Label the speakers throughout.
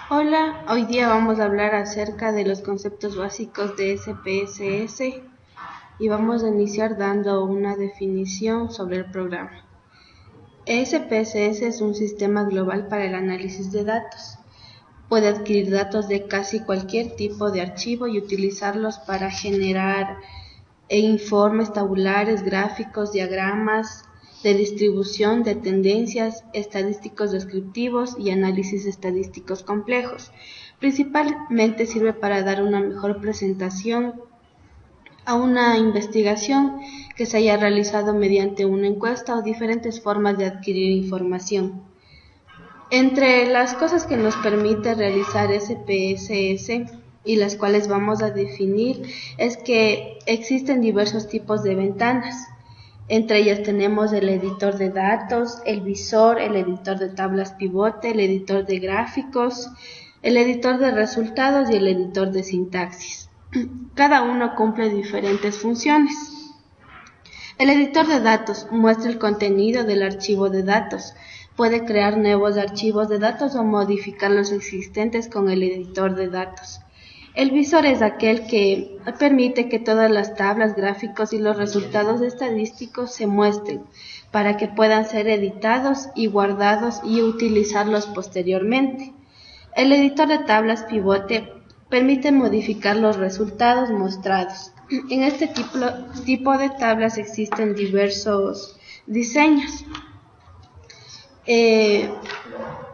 Speaker 1: Hola, hoy día vamos a hablar acerca de los conceptos básicos de SPSS y vamos a iniciar dando una definición sobre el programa. SPSS es un sistema global para el análisis de datos. Puede adquirir datos de casi cualquier tipo de archivo y utilizarlos para generar informes tabulares, gráficos, diagramas de distribución, de tendencias, estadísticos descriptivos y análisis estadísticos complejos. Principalmente sirve para dar una mejor presentación a una investigación que se haya realizado mediante una encuesta o diferentes formas de adquirir información. Entre las cosas que nos permite realizar SPSS y las cuales vamos a definir es que existen diversos tipos de ventanas. Entre ellas tenemos el editor de datos, el visor, el editor de tablas pivote, el editor de gráficos, el editor de resultados y el editor de sintaxis. Cada uno cumple diferentes funciones. El editor de datos muestra el contenido del archivo de datos. Puede crear nuevos archivos de datos o modificar los existentes con el editor de datos. El visor es aquel que permite que todas las tablas, gráficos y los resultados estadísticos se muestren para que puedan ser editados y guardados y utilizarlos posteriormente. El editor de tablas pivote permite modificar los resultados mostrados. En este tipo de tablas existen diversos diseños,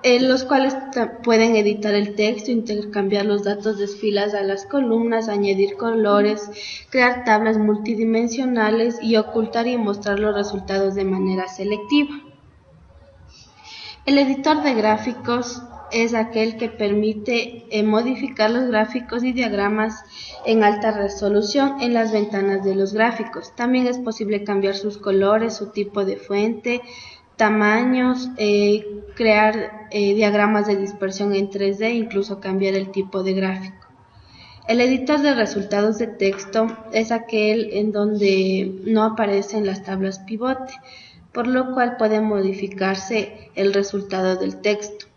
Speaker 1: los cuales pueden editar el texto, intercambiar los datos de filas a las columnas, añadir colores, crear tablas multidimensionales y ocultar y mostrar los resultados de manera selectiva. El editor de gráficos es aquel que permite modificar los gráficos y diagramas en alta resolución en las ventanas de los gráficos. También es posible cambiar sus colores, su tipo de fuente, tamaños, crear diagramas de dispersión en 3D, incluso cambiar el tipo de gráfico. El editor de resultados de texto es aquel en donde no aparecen las tablas pivote, por lo cual puede modificarse el resultado del texto.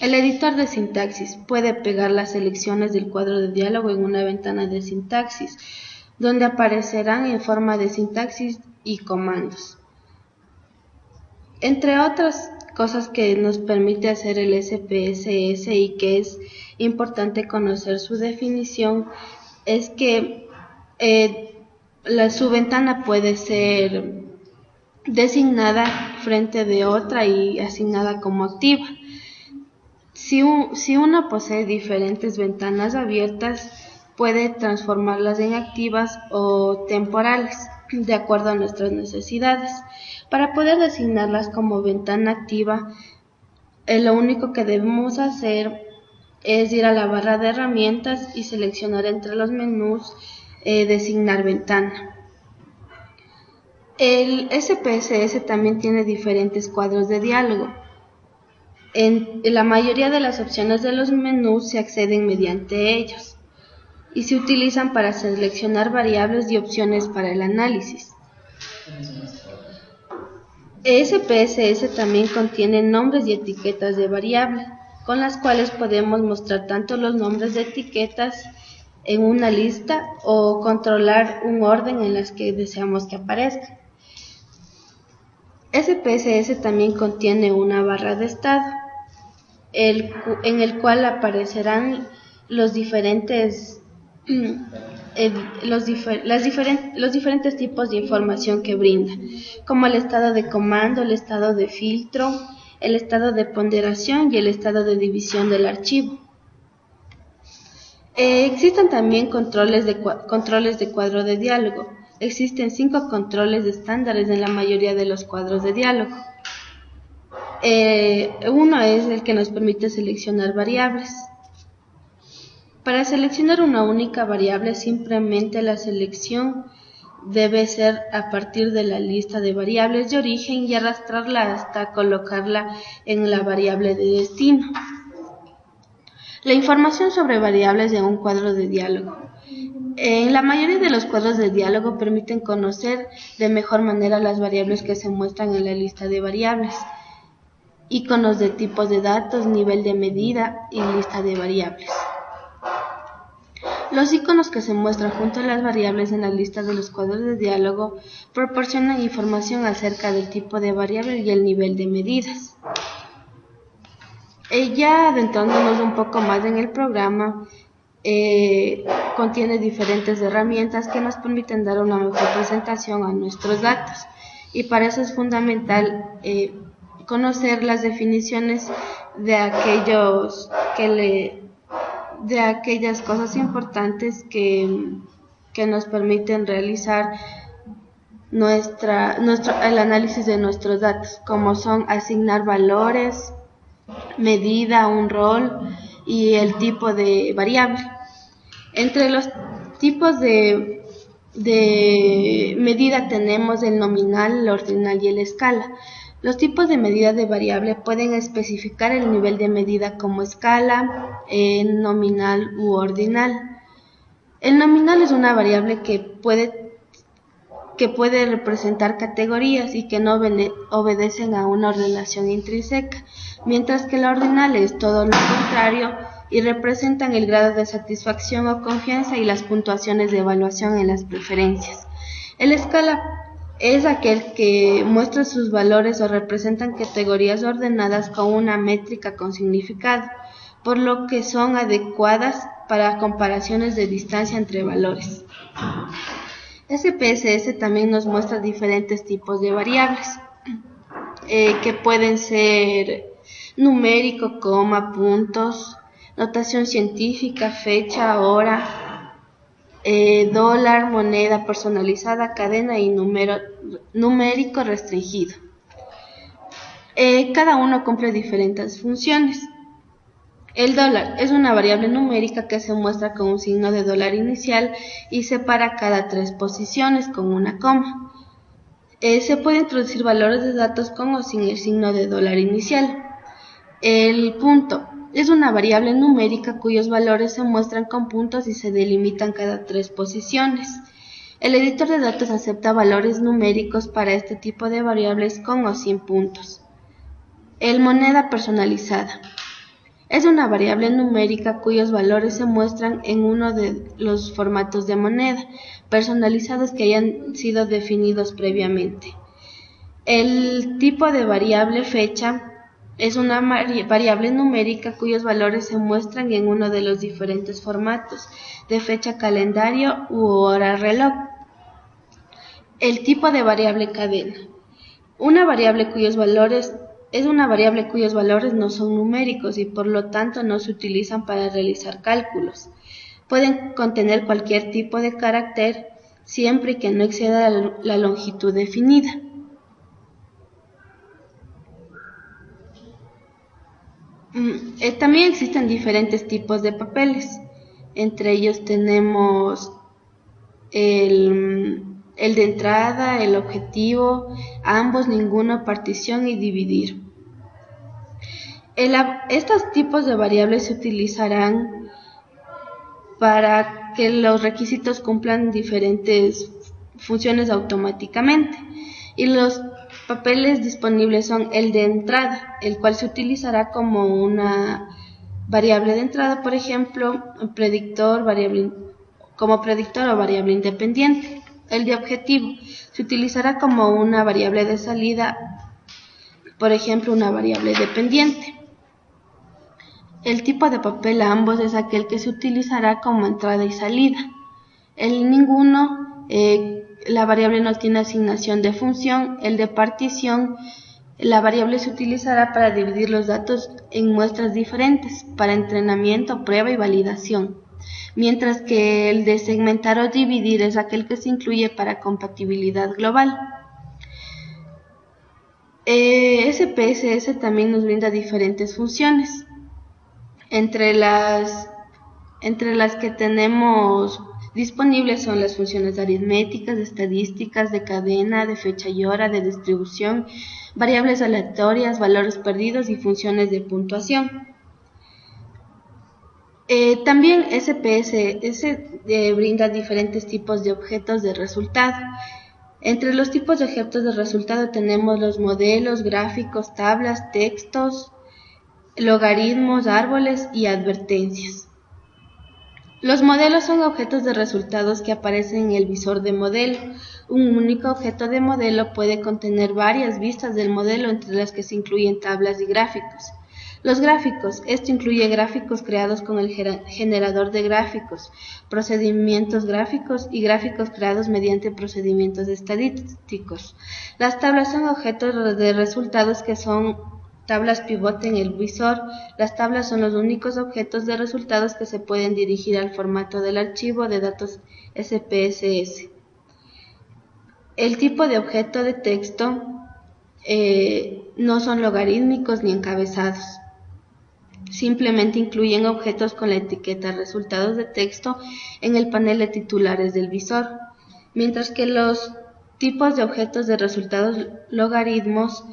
Speaker 1: El editor de sintaxis puede pegar las selecciones del cuadro de diálogo en una ventana de sintaxis, donde aparecerán en forma de sintaxis y comandos. Entre otras cosas que nos permite hacer el SPSS y que es importante conocer su definición, es que su ventana puede ser designada frente de otra y asignada como activa. Si uno posee diferentes ventanas abiertas, puede transformarlas en activas o temporales, de acuerdo a nuestras necesidades. Para poder designarlas como ventana activa, lo único que debemos hacer es ir a la barra de herramientas y seleccionar entre los menús designar ventana. El SPSS también tiene diferentes cuadros de diálogo. En la mayoría de las opciones de los menús se acceden mediante ellos y se utilizan para seleccionar variables y opciones para el análisis. SPSS también contiene nombres y etiquetas de variables, con las cuales podemos mostrar tanto los nombres de etiquetas en una lista o controlar un orden en las que deseamos que aparezcan. SPSS también contiene una barra de estado, en el cual aparecerán los diferentes tipos de información que brinda, como el estado de comando, el estado de filtro, el estado de ponderación y el estado de división del archivo. Existen también controles de cuadro de diálogo. Existen 5 controles estándares en la mayoría de los cuadros de diálogo. Uno es el que nos permite seleccionar variables. Para seleccionar una única variable, simplemente la selección debe ser a partir de la lista de variables de origen y arrastrarla hasta colocarla en la variable de destino. La información sobre variables en un cuadro de diálogo. En la mayoría de los cuadros de diálogo permiten conocer de mejor manera las variables que se muestran en la lista de variables. iconos de tipos de datos, nivel de medida y lista de variables. Los iconos que se muestran junto a las variables en la lista de los cuadros de diálogo proporcionan información acerca del tipo de variable y el nivel de medidas. Ya adentrándonos un poco más en el programa, contiene diferentes herramientas que nos permiten dar una mejor presentación a nuestros datos, y para eso es fundamental conocer las definiciones de aquellas cosas importantes que nos permiten realizar el análisis de nuestros datos, como son asignar valores, medida, un rol y el tipo de variable. Entre los tipos de medida tenemos el nominal, el ordinal y el escala. Los tipos de medida de variable pueden especificar el nivel de medida como escala, nominal u ordinal. El nominal es una variable que puede representar categorías y que no obedecen a una ordenación intrínseca, mientras que el ordinal es todo lo contrario y representan el grado de satisfacción o confianza y las puntuaciones de evaluación en las preferencias. El escala es aquel que muestra sus valores o representan categorías ordenadas con una métrica con significado, por lo que son adecuadas para comparaciones de distancia entre valores. SPSS también nos muestra diferentes tipos de variables, que pueden ser numérico, coma, puntos, notación científica, fecha, hora, dólar, moneda personalizada, cadena y numérico restringido. Cada uno cumple diferentes funciones. El dólar es una variable numérica que se muestra con un signo de dólar inicial y separa cada 3 posiciones con una coma. Se puede introducir valores de datos con o sin el signo de dólar inicial. El punto es una variable numérica cuyos valores se muestran con puntos y se delimitan cada 3 posiciones. El editor de datos acepta valores numéricos para este tipo de variables con o sin puntos. El moneda personalizada es una variable numérica cuyos valores se muestran en uno de los formatos de moneda personalizados que hayan sido definidos previamente. El tipo de variable fecha es una variable numérica cuyos valores se muestran en uno de los diferentes formatos de fecha calendario u hora reloj. El tipo de variable cadena es una variable cuyos valores no son numéricos y por lo tanto no se utilizan para realizar cálculos. Pueden contener cualquier tipo de carácter siempre que no exceda la longitud definida. También existen diferentes tipos de papeles. Entre ellos tenemos el de entrada, el objetivo, ambos, ninguno, partición y dividir. Estos tipos de variables se utilizarán para que los requisitos cumplan diferentes funciones automáticamente. Y los papeles disponibles son el de entrada, el cual se utilizará como una variable de entrada, por ejemplo, como predictor o variable independiente. El de objetivo se utilizará como una variable de salida, por ejemplo, una variable dependiente. El tipo de papel a ambos es aquel que se utilizará como entrada y salida. El ninguno, la variable no tiene asignación de función. El de partición, la variable se utilizará para dividir los datos en muestras diferentes, para entrenamiento, prueba y validación. Mientras que el de segmentar o dividir es aquel que se incluye para compatibilidad global. SPSS también nos brinda diferentes funciones. Entre las que tenemos disponibles son las funciones aritméticas, de estadísticas, de cadena, de fecha y hora, de distribución, variables aleatorias, valores perdidos y funciones de puntuación. También SPSS brinda diferentes tipos de objetos de resultado. Entre los tipos de objetos de resultado tenemos los modelos, gráficos, tablas, textos, logaritmos, árboles y advertencias. Los modelos son objetos de resultados que aparecen en el visor de modelo. Un único objeto de modelo puede contener varias vistas del modelo, entre las que se incluyen tablas y gráficos. Los gráficos, esto incluye gráficos creados con el generador de gráficos, procedimientos gráficos y gráficos creados mediante procedimientos estadísticos. Las tablas son objetos de resultados que son tablas pivote en el visor. Las tablas son los únicos objetos de resultados que se pueden dirigir al formato del archivo de datos SPSS. El tipo de objeto de texto no son logarítmicos ni encabezados. Simplemente incluyen objetos con la etiqueta resultados de texto en el panel de titulares del visor, mientras que los tipos de objetos de resultados logaritmos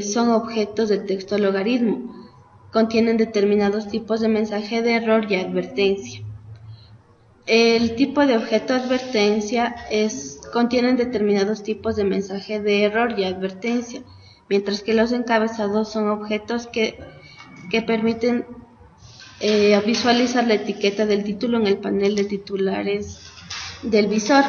Speaker 1: son objetos de texto logaritmo. Contienen determinados tipos de mensaje de error y advertencia. El tipo de objeto advertencia contienen determinados tipos de mensaje de error y advertencia, mientras que los encabezados son objetos que permiten visualizar la etiqueta del título en el panel de titulares del visor.